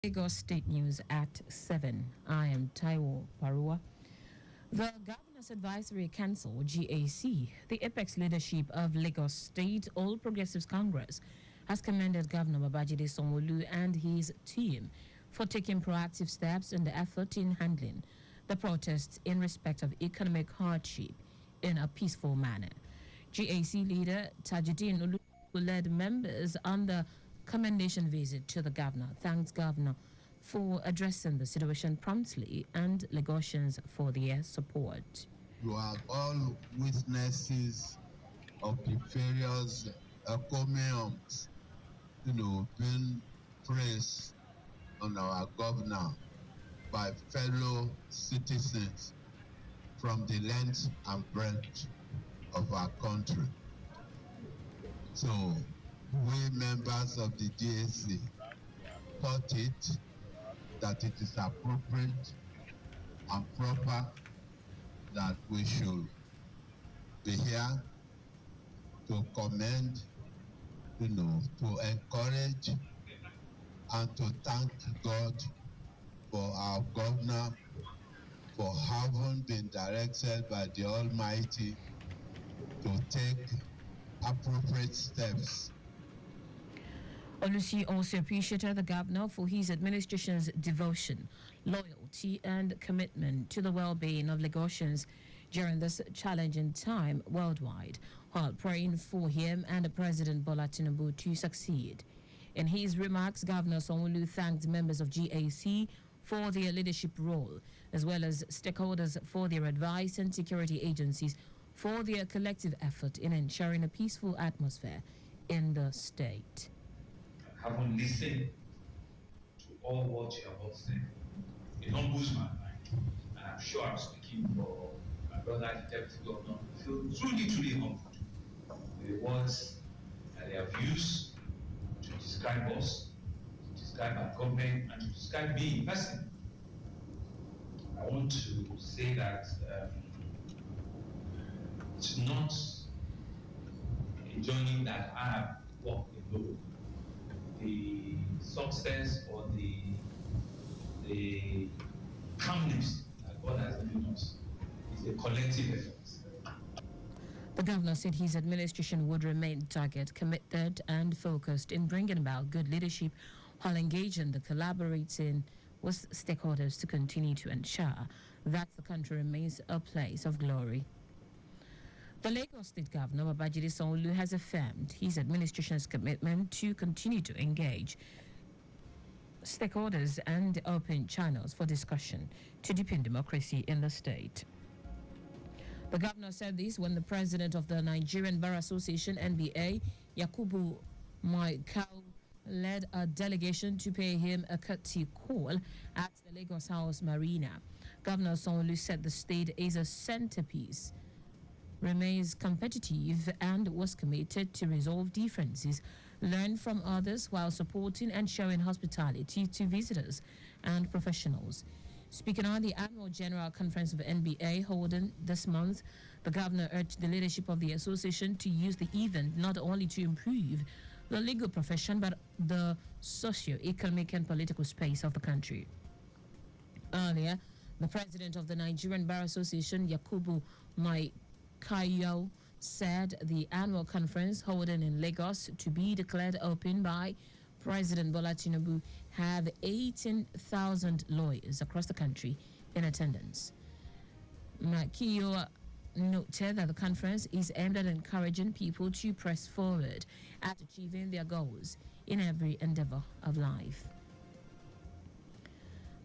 Lagos State News at 7. I am Taiwo Parua. The Governor's Advisory Council, GAC, the apex leadership of Lagos State All Progressives Congress, has commended Governor Babajide Sanwo-Olu and his team for taking proactive steps in the effort in handling the protests in respect of economic hardship in a peaceful manner. GAC leader Tajuddin Olu, who led members on the commendation visit to the governor, thanks governor for addressing the situation promptly and Lagosians for their support. You are all witnesses of the various encomiums, being praised on our governor by fellow citizens from the length and breadth of our country. So, we members of the GAC thought that it is appropriate and proper that we should be here to commend, to encourage and to thank God for our governor for having been directed by the Almighty to take appropriate steps. Olusi also appreciated the governor for his administration's devotion, loyalty, and commitment to the well-being of Lagosians during this challenging time worldwide, while praying for him and President Bola Tinubu to succeed. In his remarks, Governor Sanwo-Olu thanked members of GAC for their leadership role, as well as stakeholders for their advice and security agencies for their collective effort in ensuring a peaceful atmosphere in the state. Having listened to all what you have all said, it humbles my mind. And I'm sure I'm speaking for my brother, the Deputy Governor, who feel truly humbled with the words that they have used to describe us, to describe our government, and to describe me in person. I want to say that it's not a journey that I have walked alone. The success or the calmness that God has given us is a collective effort. The governor said his administration would remain target, committed, and focused in bringing about good leadership while engaging the collaborating with stakeholders to continue to ensure that the country remains a place of glory. The Lagos State Governor, Babajide Sanwo-Olu, has affirmed his administration's commitment to continue to engage stakeholders and open channels for discussion to deepen democracy in the state. The governor said this when the president of the Nigerian Bar Association, NBA, Yakubu Maikau, led a delegation to pay him a courtesy call at the Lagos House Marina. Governor Sanwo-Olu said the state is a centerpiece, remains competitive, and was committed to resolve differences, learn from others while supporting and showing hospitality to visitors and professionals. Speaking on the annual General Conference of NBA holding this month, the governor urged the leadership of the association to use the event not only to improve the legal profession but the socio-economic and political space of the country. Earlier, the president of the Nigerian Bar Association, Yakubu Maikau, said the annual conference holding in Lagos to be declared open by President Bola Tinubu have 18,000 lawyers across the country in attendance. Maikau noted that the conference is aimed at encouraging people to press forward at achieving their goals in every endeavor of life.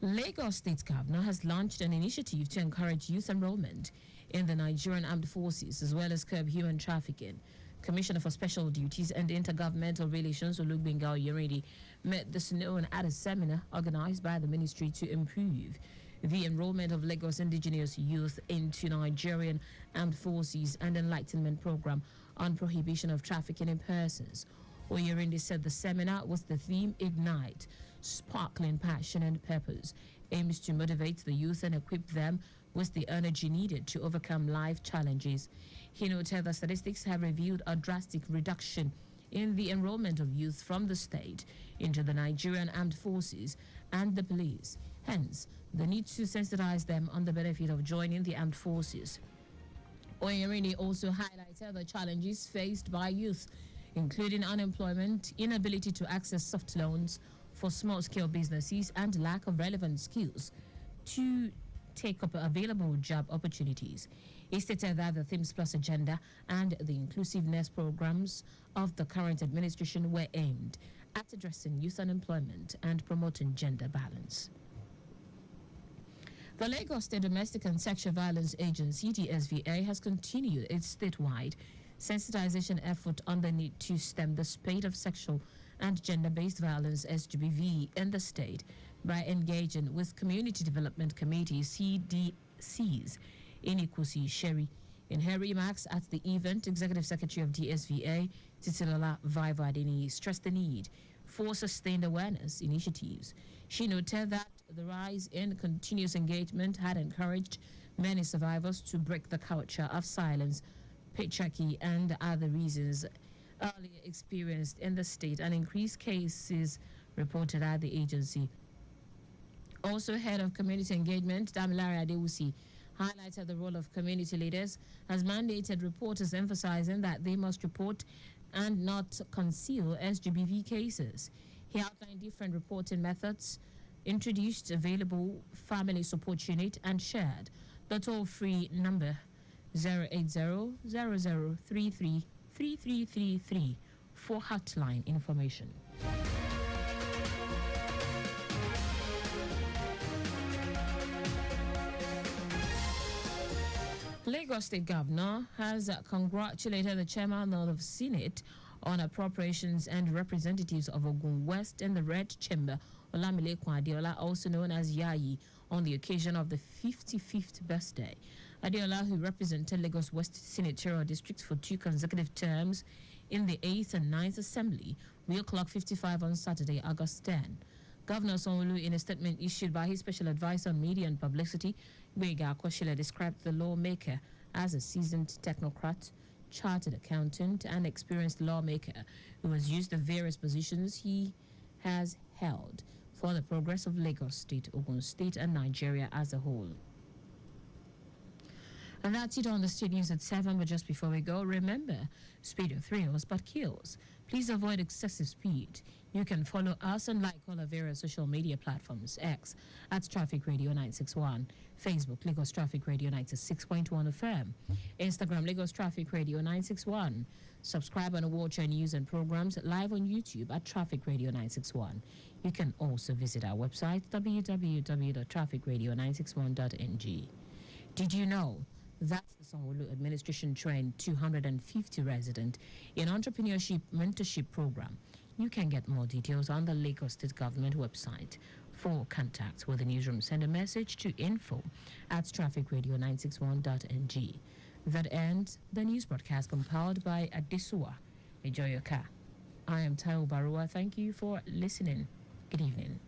Lagos State Governor has launched an initiative to encourage youth enrollment in the Nigerian Armed Forces as well as curb human trafficking. Commissioner for Special Duties and Intergovernmental Relations, Olugbenga Oyeredi, met this noon at a seminar organized by the ministry to improve the enrollment of Lagos indigenous youth into Nigerian Armed Forces and Enlightenment Program on prohibition of trafficking in persons. Oyeredi said the seminar was the theme Ignite, Sparkling Passion and Purpose, aims to motivate the youth and equip them with the energy needed to overcome life challenges. He noted that statistics have revealed a drastic reduction in the enrollment of youth from the state into the Nigerian Armed Forces and the police. Hence, the need to sensitize them on the benefit of joining the armed forces. Oyerini also highlighted the challenges faced by youth, including unemployment, inability to access soft loans for small-scale businesses, and lack of relevant skills to take up available job opportunities. He stated that the Themes Plus agenda and the inclusiveness programs of the current administration were aimed at addressing youth unemployment and promoting gender balance. The Lagos State Domestic and Sexual Violence Agency, DSVA, has continued its statewide sensitization effort on the need to stem the spate of sexual and gender-based violence (SGBV) in the state by engaging with Community Development Committee (CDCs) in Ikusi Sherry. In her remarks at the event, Executive Secretary of DSVA, Titilola Vivadini, stressed the need for sustained awareness initiatives. She noted that the rise in continuous engagement had encouraged many survivors to break the culture of silence, patriarchy, and other reasons earlier experienced in the state, and increased cases reported at the agency. Also, head of community engagement, Damilare Adewusi, highlighted the role of community leaders as mandated reporters, emphasizing that they must report and not conceal SGBV cases. He outlined different reporting methods, introduced available family support unit, and shared the toll-free number 080-0033-3333 for hotline information. Lagos State Governor has congratulated the chairman of the Senate on appropriations and representatives of Ogun West in the Red Chamber, Olamilekan Adeola, also known as Yayi, on the occasion of the 55th birthday. Adeola, who represented Lagos West Senatorial District for 2 consecutive terms in the 8th and 9th Assembly, will clock 55 on Saturday, August 10. Governor Sanwo-Olu, in a statement issued by his special advisor on media and publicity, Gbega Akoshile, described the lawmaker as a seasoned technocrat, chartered accountant, and experienced lawmaker who has used the various positions he has held for the progress of Lagos State, Ogun State, and Nigeria as a whole. And that's it on the state news at 7. But just before we go, remember, speed thrills but kills. Please avoid excessive speed. You can follow us and like all our various social media platforms. X at Traffic Radio 961, Facebook Lagos Traffic Radio 96.1 FM, Instagram Lagos Traffic Radio 961. Subscribe and watch our news and programs live on YouTube at Traffic Radio 961. You can also visit our website www.trafficradio961.ng. Did you know that's the Sanwo-Olu administration trained 250 resident in entrepreneurship mentorship program? You can get more details on the Lagos State Government website. For contacts with the newsroom, send a message to info@trafficradio961.ng. That ends the news broadcast compiled by Adesua Ejoyoka. I am Tayo Barua. Thank you for listening. Good evening.